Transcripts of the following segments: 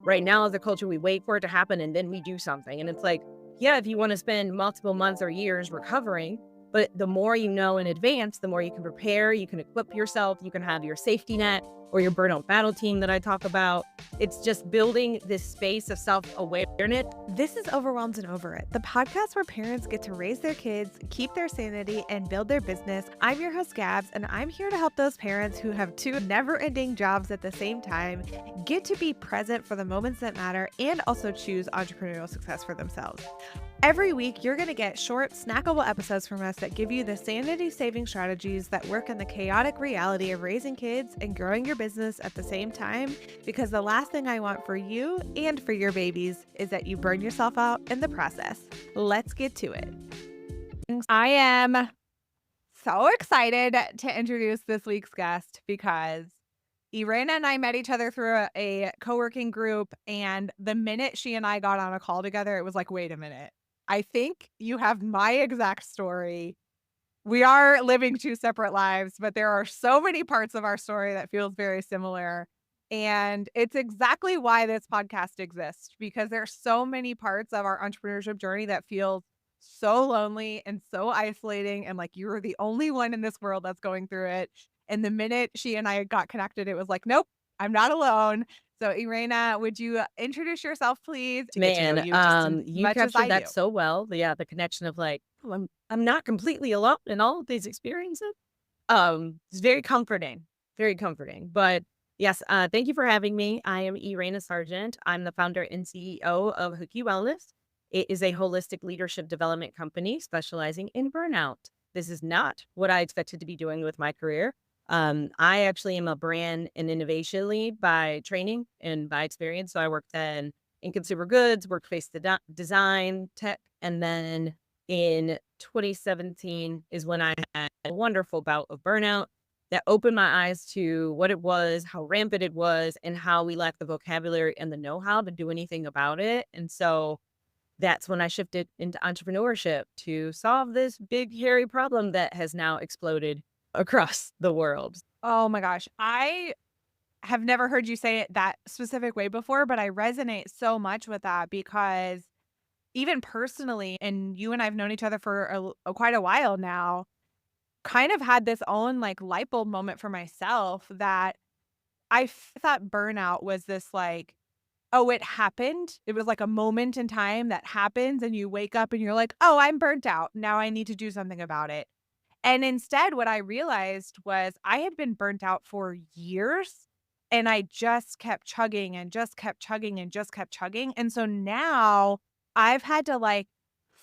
Right now, as a culture, we wait for it to happen and then we do something. And it's like, yeah, if you want to spend multiple months or years recovering, but the more you know in advance, the more you can prepare, you can equip yourself, you can have your safety net or your burnout battle team that I talk about. It's just building this space of self-awareness. This is Overwhelmed and Over It, the podcast where parents get to raise their kids, keep their sanity, and build their business. I'm your host, Gabs, and I'm here to help those parents who have two never-ending jobs at the same time get to be present for the moments that matter and also choose entrepreneurial success for themselves. Every week, you're going to get short, snackable episodes from us that give you the sanity-saving strategies that work in the chaotic reality of raising kids and growing your business at the same time, because the last thing I want for you and for your babies is that you burn yourself out in the process. Let's get to it. I am so excited to introduce this week's guest because Erayna and I met each other through a co-working group, and the minute she and I got on a call together, it was like, wait a minute. I think you have my exact story. We are living two separate lives, but there are so many parts of our story that feels very similar. And it's exactly why this podcast exists, because there's so many parts of our entrepreneurship journey that feels so lonely and so isolating. And like, you're the only one in this world that's going through it. And the minute she and I got connected, it was like, nope, I'm not alone. So Erayna, would you introduce yourself, please, to get to know Man, you just as you much as captured I do? that so well. Yeah, the connection of like, oh, I'm not completely alone in all of these experiences. It's very comforting, very comforting. But yes, thank you for having me. I am Erayna Sargent. I'm the founder and CEO of Hooky Wellness. It is a holistic leadership development company specializing in burnout. This is not what I expected to be doing with my career. I actually am a brand and innovation lead by training and by experience. So I worked in consumer goods, workplace design, tech, and then in 2017 is when I had a wonderful bout of burnout that opened my eyes to what it was, how rampant it was, and how we lack the vocabulary and the know-how to do anything about it. And so that's when I shifted into entrepreneurship to solve this big, hairy problem that has now exploded across the world. Oh my gosh. I have never heard you say it that specific way before, but I resonate so much with that because even personally, and you and I've known each other for quite a while now, kind of had this own like light bulb moment for myself that thought burnout was this like, oh, it happened. It was like a moment in time that happens and you wake up and you're like, oh, I'm burnt out. Now I need to do something about it. And instead, what I realized was I had been burnt out for years and I just kept chugging and just kept chugging and just kept chugging. And so now I've had to like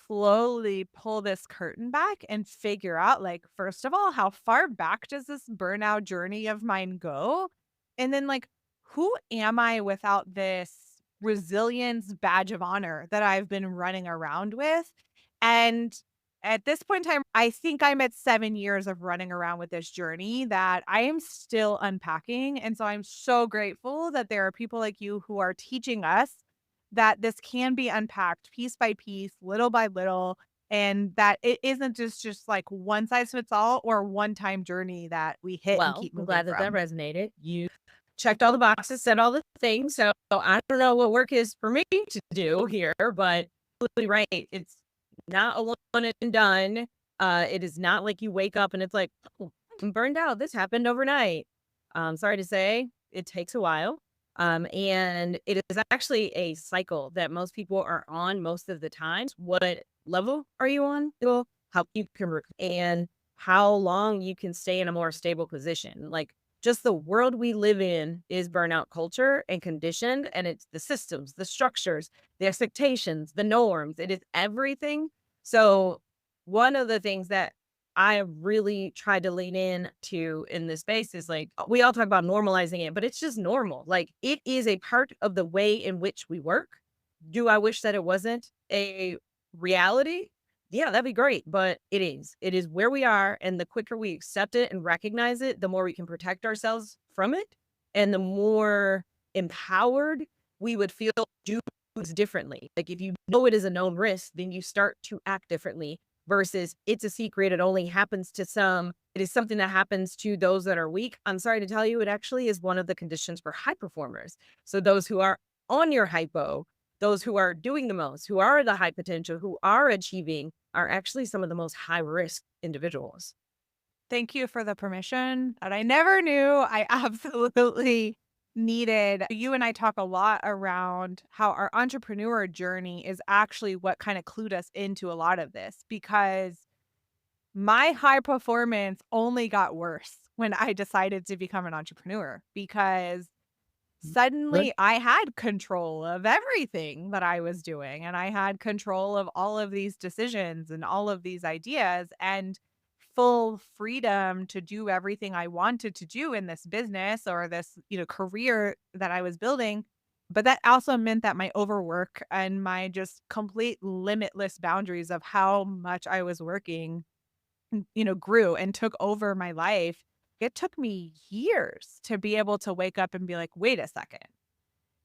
slowly pull this curtain back and figure out, like, first of all, how far back does this burnout journey of mine go? And then, like, who am I without this resilience badge of honor that I've been running around with? And at this point in time, I think I'm at 7 years of running around with this journey that I am still unpacking, and so I'm so grateful that there are people like you who are teaching us that this can be unpacked piece by piece, little by little, and that it isn't just like one size fits all or one-time journey that we hit and Well, keep I'm moving glad that that from. resonated. You checked all the boxes, said all the things. So I don't know what work is for me to do here, but absolutely right. It's not a one and done. It is not like you wake up and it's like, oh, I'm burned out. This happened overnight. Sorry to say, it takes a while. And it is actually a cycle that most people are on most of the times. What level are you on? It'll help you can and how long you can stay in a more stable position. Like just the world we live in is burnout culture and conditioned, and it's the systems, the structures, the expectations, the norms. It is everything. So one of the things that I have really tried to lean in to in this space is like we all talk about normalizing it, but it's just normal. Like it is a part of the way in which we work. Do I wish that it wasn't a reality? Yeah, that'd be great, but it is. It is where we are, and the quicker we accept it and recognize it, the more we can protect ourselves from it, and the more empowered we would feel to do things differently. Like if you know it is a known risk, then you start to act differently versus it's a secret. It only happens to some. It is something that happens to those that are weak. I'm sorry to tell you, it actually is one of the conditions for high performers. So those who are on your hypo, those who are doing the most, who are the high potential, who are achieving, are actually some of the most high risk individuals. Thank you for the permission that I never knew I absolutely needed. You and I talk a lot around how our entrepreneur journey is actually what kind of clued us into a lot of this, because my high performance only got worse when I decided to become an entrepreneur, because Right. suddenly I had control of everything that I was doing, and I had control of all of these decisions and all of these ideas, and full freedom to do everything I wanted to do in this business or this, career that I was building. But that also meant that my overwork and my just complete limitless boundaries of how much I was working, grew and took over my life. It took me years to be able to wake up and be like, wait a second,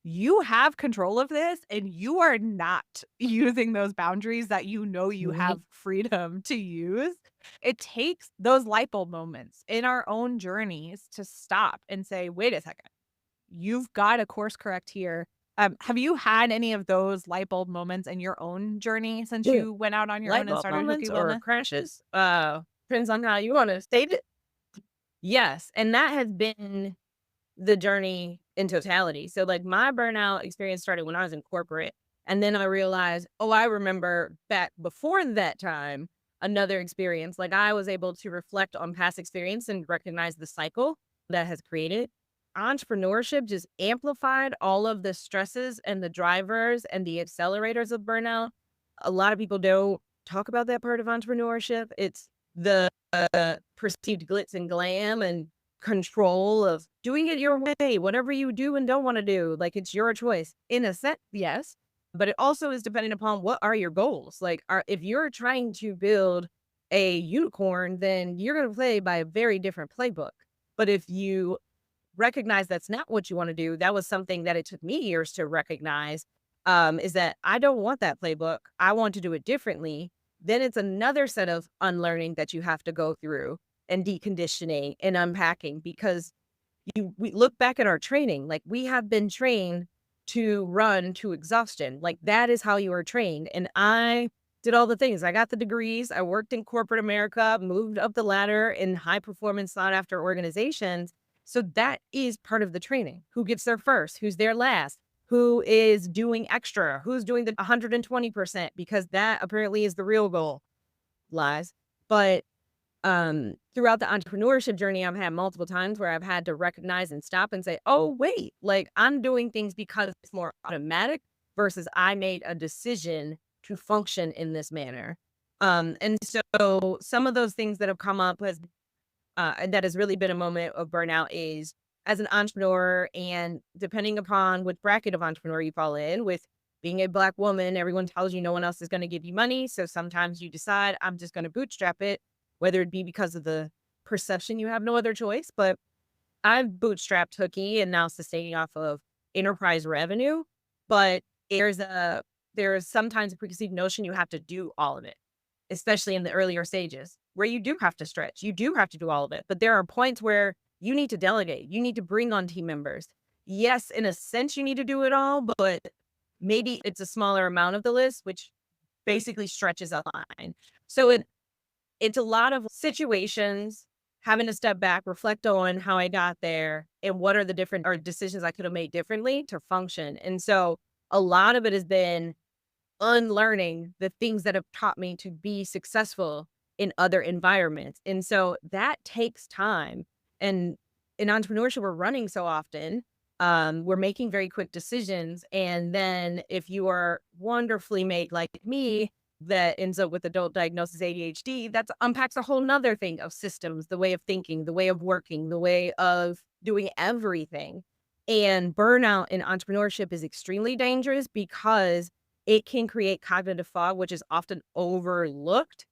you have control of this and you are not using those boundaries that you Mhm. have freedom to use. It takes those light bulb moments in our own journeys to stop and say, wait a second, you've got to course correct here. Have you had any of those light bulb moments in your own journey since Yeah. you went out on your Light own and bulb started Hooky moments or Wellness? crashes, depends on how you want to state it. Yes, and that has been the journey in totality. So, like, my burnout experience started when I was in corporate, and then I realized, oh, I remember back before that time, another experience. Like, I was able to reflect on past experience and recognize the cycle that has created. Entrepreneurship just amplified all of the stresses and the drivers and the accelerators of burnout. A lot of people don't talk about that part of entrepreneurship. It's the perceived glitz and glam and control of doing it your way, whatever you do and don't want to do. Like, it's your choice. In a sense, yes. But it also is dependent upon what are your goals. Like, if you're trying to build a unicorn, then you're going to play by a very different playbook. But if you recognize that's not what you want to do, that was something that it took me years to recognize, is that I don't want that playbook. I want to do it differently. Then it's another set of unlearning that you have to go through and deconditioning and unpacking, because we look back at our training, like, we have been trained to run to exhaustion. Like, that is how you are trained. And I did all the things. I got the degrees. I worked in corporate America, moved up the ladder in high performance sought after organizations. So that is part of the training. Who gets there first? Who's there last? Who is doing extra? Who's doing the 120%? Because that apparently is the real goal. Lies. But throughout the entrepreneurship journey, I've had multiple times where I've had to recognize and stop and say, oh, wait, like, I'm doing things because it's more automatic versus I made a decision to function in this manner. And so some of those things that have come up and that has really been a moment of burnout is, as an entrepreneur, and depending upon which bracket of entrepreneur you fall in, with being a Black woman, everyone tells you no one else is going to give you money. So sometimes you decide, I'm just going to bootstrap it, whether it be because of the perception you have no other choice. But I've bootstrapped Hooky and now sustaining off of enterprise revenue. But there's a there's sometimes a preconceived notion you have to do all of it, especially in the earlier stages where you do have to stretch. You do have to do all of it. But there are points where you need to delegate. You need to bring on team members. Yes, in a sense, you need to do it all, but maybe it's a smaller amount of the list, which basically stretches a line. So it's a lot of situations, having to step back, reflect on how I got there and what are the different or decisions I could have made differently to function. And so a lot of it has been unlearning the things that have taught me to be successful in other environments. And so that takes time. And in entrepreneurship, we're running so often. We're making very quick decisions. And then if you are wonderfully made like me, that ends up with adult diagnosis ADHD, that unpacks a whole nother thing of systems, the way of thinking, the way of working, the way of doing everything. And burnout in entrepreneurship is extremely dangerous because it can create cognitive fog, which is often overlooked.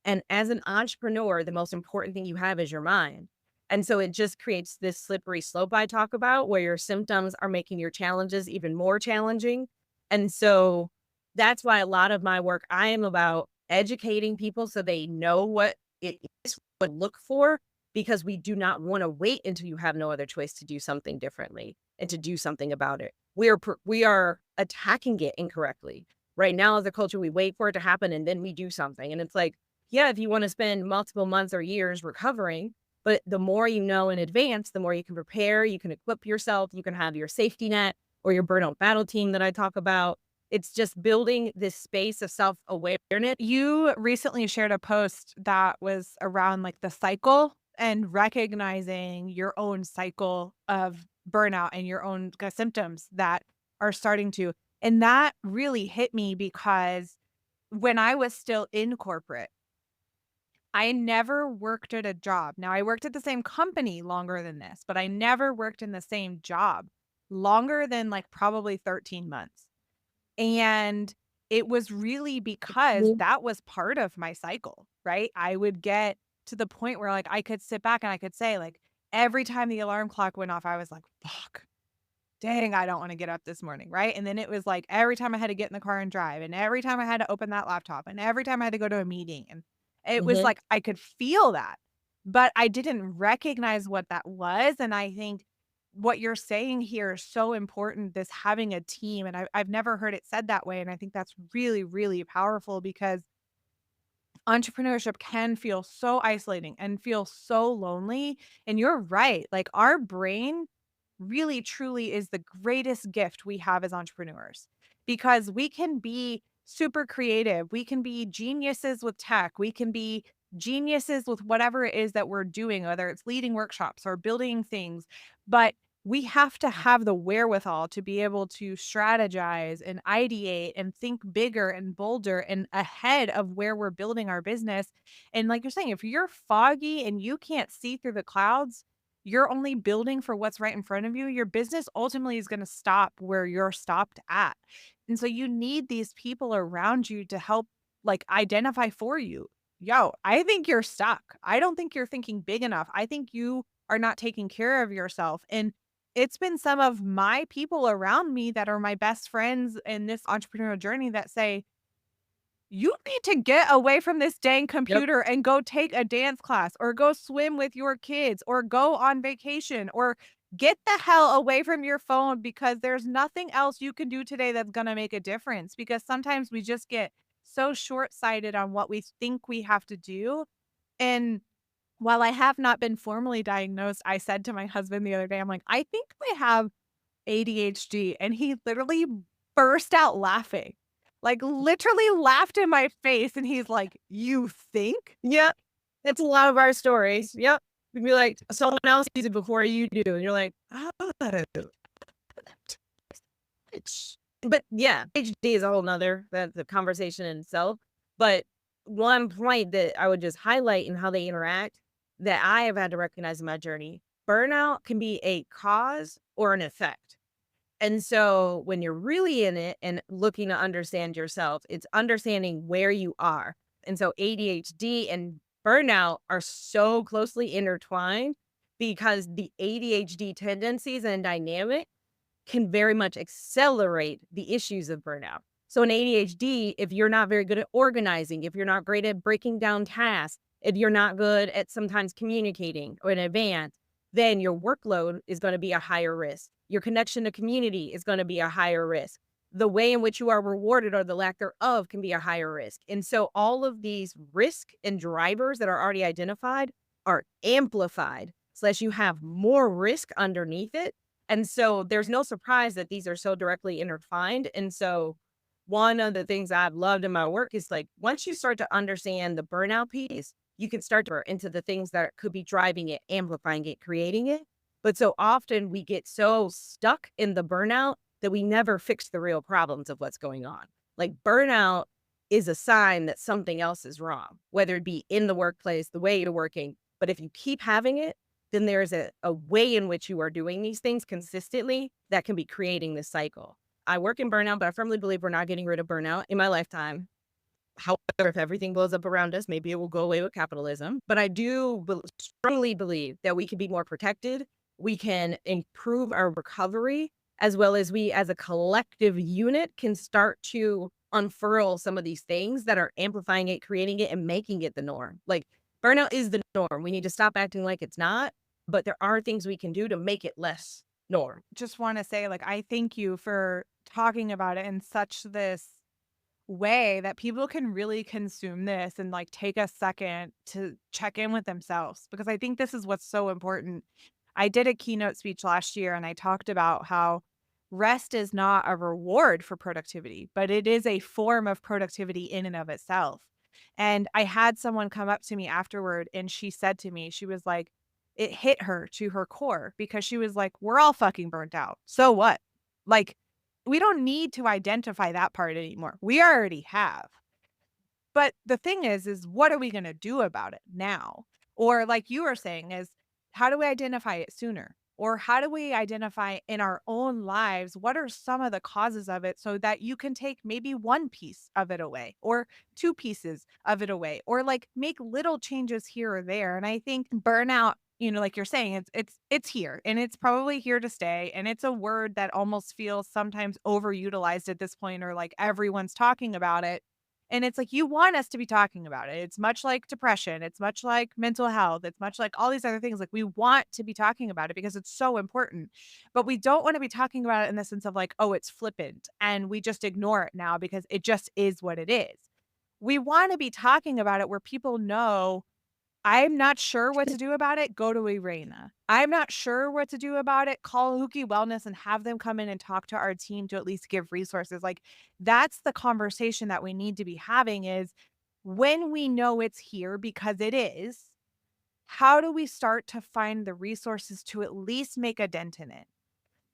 And as an entrepreneur, the most important thing you have is your mind. And so it just creates this slippery slope I talk about, where your symptoms are making your challenges even more challenging. And so that's why a lot of my work, I am about educating people so they know what it is, what to look for, because we do not want to wait until you have no other choice to do something differently and to do something about it. we are attacking it incorrectly. Right now, as a culture, we wait for it to happen and then we do something. And it's like, yeah, if you want to spend multiple months or years recovering, but the more you know in advance, the more you can prepare, you can equip yourself, you can have your safety net or your burnout battle team that I talk about. It's just building this space of self awareness. You recently shared a post that was around like the cycle and recognizing your own cycle of burnout and your own symptoms that are starting to. And that really hit me because when I was still in corporate, I never worked at a job. Now, I worked at the same company longer than this, but I never worked in the same job longer than like probably 13 months. And it was really because that was part of my cycle, right? I would get to the point where like I could sit back and I could say like every time the alarm clock went off, I was like, fuck, dang, I don't want to get up this morning, right? And then it was like every time I had to get in the car and drive, and every time I had to open that laptop, and every time I had to go to a meeting. And it was Mhm. like I could feel that, but I didn't recognize what that was. And I think what you're saying here is so important, this having a team. And I've never heard it said that way. And I think that's really, really powerful because entrepreneurship can feel so isolating and feel so lonely. And you're right. Like our brain really truly is the greatest gift we have as entrepreneurs because we can be super creative. We can be geniuses with tech. We can be geniuses with whatever it is that we're doing, whether it's leading workshops or building things. But we have to have the wherewithal to be able to strategize and ideate and think bigger and bolder and ahead of where we're building our business. And like you're saying, if you're foggy and you can't see through the clouds, you're only building for what's right in front of you. Your business ultimately is going to stop where you're stopped at. And so you need these people around you to help like identify for you. Yo, I think you're stuck. I don't think you're thinking big enough. I think you are not taking care of yourself. And it's been some of my people around me that are my best friends in this entrepreneurial journey that say, you need to get away from this dang Yep. computer and go take a dance class or go swim with your kids or go on vacation or get the hell away from your phone because there's nothing else you can do today that's going to make a difference. Because sometimes we just get so short sighted on what we think we have to do. And while I have not been formally diagnosed, I said to my husband the other day, I'm like, I think I have ADHD. And he literally burst out laughing, like literally laughed in my face. And he's like, you think? Yeah. That's a lot of our stories. Yep. We'd be like, someone else sees it before you do. And you're like, oh, but yeah, HD is a whole nother, that's a conversation in itself. But one point that I would just highlight in how they interact that I have had to recognize in my journey, burnout can be a cause or an effect. And so when you're really in it and looking to understand yourself, it's understanding where you are. And so ADHD and burnout are so closely intertwined because the ADHD tendencies and dynamic can very much accelerate the issues of burnout. So in ADHD, if you're not very good at organizing, if you're not great at breaking down tasks, if you're not good at sometimes communicating or in advance, then your workload is going to be a higher risk. Your connection to community is going to be a higher risk. The way in which you are rewarded or the lack thereof can be a higher risk. And so all of these risk and drivers that are already identified are amplified, slash you have more risk underneath it, and so there's no surprise that these are so directly intertwined. And so one of the things I've loved in my work is like once you start to understand the burnout piece, you can start to into the things that could be driving it, amplifying it, creating it. But so often we get so stuck in the burnout that we never fix the real problems of what's going on. Like burnout is a sign that something else is wrong, whether it be in the workplace, the way you're working. But if you keep having it, then there's a way in which you are doing these things consistently that can be creating this cycle. I work in burnout, but I firmly believe we're not getting rid of burnout in my lifetime. However, if everything blows up around us, maybe it will go away with capitalism. But I do strongly believe that we can be more protected. We can improve our recovery, as well as we as a collective unit can start to unfurl some of these things that are amplifying it, creating it, and making it the norm. Like burnout is the norm. We need to stop acting like it's not, but there are things we can do to make it less norm. just want to say, like, I thank you for talking about it in such this way that people can really consume this and like take a second to check in with themselves, because I think this is what's so important. I did a keynote speech last year and I talked about how rest is not a reward for productivity, but it is a form of productivity in and of itself. And I had someone come up to me afterward and she said to me, she was like, it hit her to her core because she was like, we're all fucking burnt out. So what? Like, we don't need to identify that part anymore. We already have. But the thing is what are we going to do about it now? Or like you were saying is, how do we identify it sooner? Or how do we identify in our own lives what are some of the causes of it so that you can take maybe one piece of it away or two pieces of it away or like make little changes here or there. And I think burnout, like you're saying, it's here and it's probably here to stay. And it's a word that almost feels sometimes overutilized at this point, or like everyone's talking about it. And it's like, you want us to be talking about it. It's much like depression. It's much like mental health. It's much like all these other things. Like, we want to be talking about it because it's so important. But we don't want to be talking about it in the sense of like, oh, it's flippant and we just ignore it now because it just is what it is. We want to be talking about it where people know, I'm not sure what to do about it, go to Erayna. I'm not sure what to do about it, call Hooky Wellness and have them come in and talk to our team to at least give resources. Like, that's the conversation that we need to be having is, when we know it's here because it is, how do we start to find the resources to at least make a dent in it?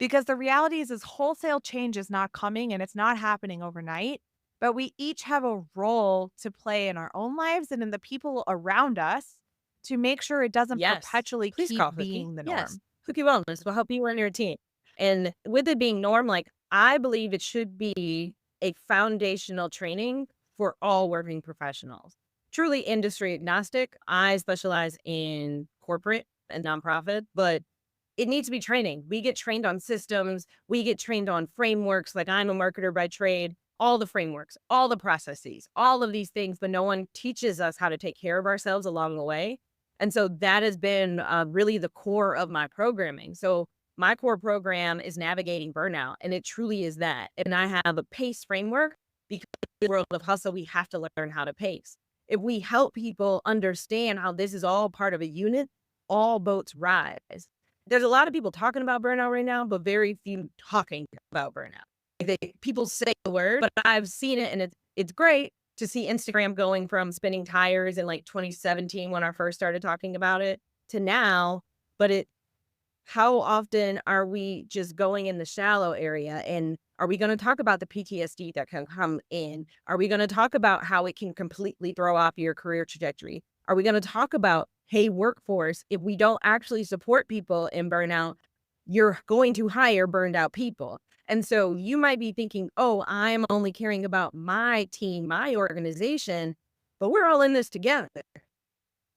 Because the reality is wholesale change is not coming and it's not happening overnight, but we each have a role to play in our own lives and in the people around us to make sure it doesn't Yes. perpetually Please keep call Hooky. being the Yes. norm. Hooky Wellness will help you and your team. And with it being norm, like, I believe it should be a foundational training for all working professionals. Truly industry agnostic. I specialize in corporate and nonprofit, but it needs to be training. We get trained on systems, we get trained on frameworks. Like, I'm a marketer by trade, all the frameworks, all the processes, all of these things, but no one teaches us how to take care of ourselves along the way. And so that has been really the core of my programming. So my core program is navigating burnout, and it truly is that. And I have a pace framework because in the world of hustle, we have to learn how to pace. If we help people understand how this is all part of a unit, all boats rise. There's a lot of people talking about burnout right now, but very few talking about burnout. People say the word, but I've seen it, and it's great to see Instagram going from spinning tires in like 2017 when I first started talking about it to now. But how often are we just going in the shallow area? And are we going to talk about the PTSD that can come in? Are we going to talk about how it can completely throw off your career trajectory? Are we going to talk about, hey, workforce, if we don't actually support people in burnout, you're going to hire burned out people. And so you might be thinking, oh, I'm only caring about my team, my organization, but we're all in this together.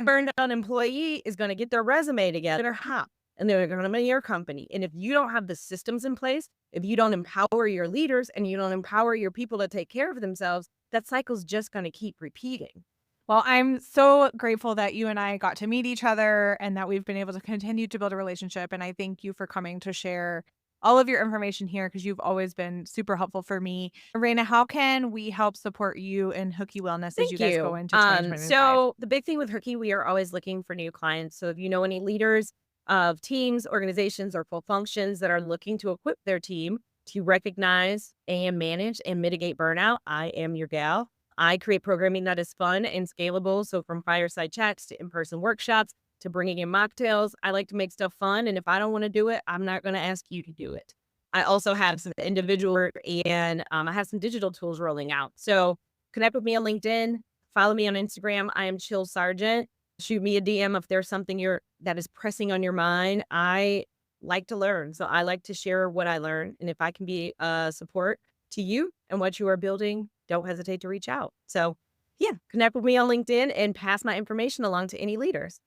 Burned out employee is going to get their resume together, hop, and they're going to come to your company. And if you don't have the systems in place, if you don't empower your leaders and you don't empower your people to take care of themselves, that cycle's just going to keep repeating. Well, I'm so grateful that you and I got to meet each other and that we've been able to continue to build a relationship. And I thank you for coming to share all of your information here because you've always been super helpful for me. Erayna, how can we help support you in Hooky Wellness as you guys go into 2025? So the big thing with Hooky, we are always looking for new clients. So if you know any leaders of teams, organizations, or full functions that are looking to equip their team to recognize and manage and mitigate burnout, I am your gal. I create programming that is fun and scalable. So from fireside chats to in-person workshops to bringing in mocktails, I like to make stuff fun. And if I don't want to do it, I'm not going to ask you to do it. I also have some individual work, and I have some digital tools rolling out. So connect with me on LinkedIn, follow me on Instagram. I am Chill Sargent. Shoot me a DM if there's something that is pressing on your mind. I like to learn. So I like to share what I learn. And if I can be a support to you and what you are building, don't hesitate to reach out. So yeah, connect with me on LinkedIn and pass my information along to any leaders.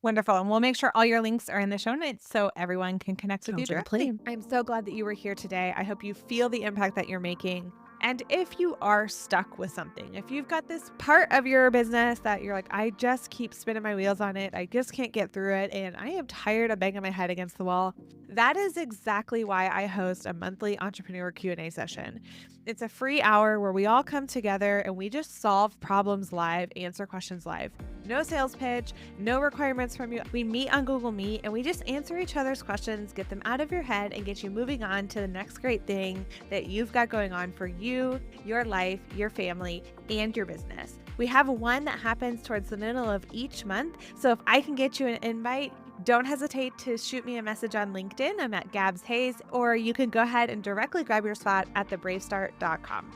Wonderful. And we'll make sure all your links are in the show notes so everyone can connect with you Sounds like a directly. plan. I'm so glad that you were here today. I hope you feel the impact that you're making. And if you are stuck with something, if you've got this part of your business that you're like, I just keep spinning my wheels on it, I just can't get through it, and I am tired of banging my head against the wall, that is exactly why I host a monthly entrepreneur Q&A session. It's a free hour where we all come together and we just solve problems live, answer questions live. No sales pitch, no requirements from you. We meet on Google Meet and we just answer each other's questions, get them out of your head, and get you moving on to the next great thing that you've got going on for you, your life, your family, and your business. We have one that happens towards the middle of each month. So if I can get you an invite, don't hesitate to shoot me a message on LinkedIn. I'm at Gabs Hayes, or you can go ahead and directly grab your spot at thebravestart.com.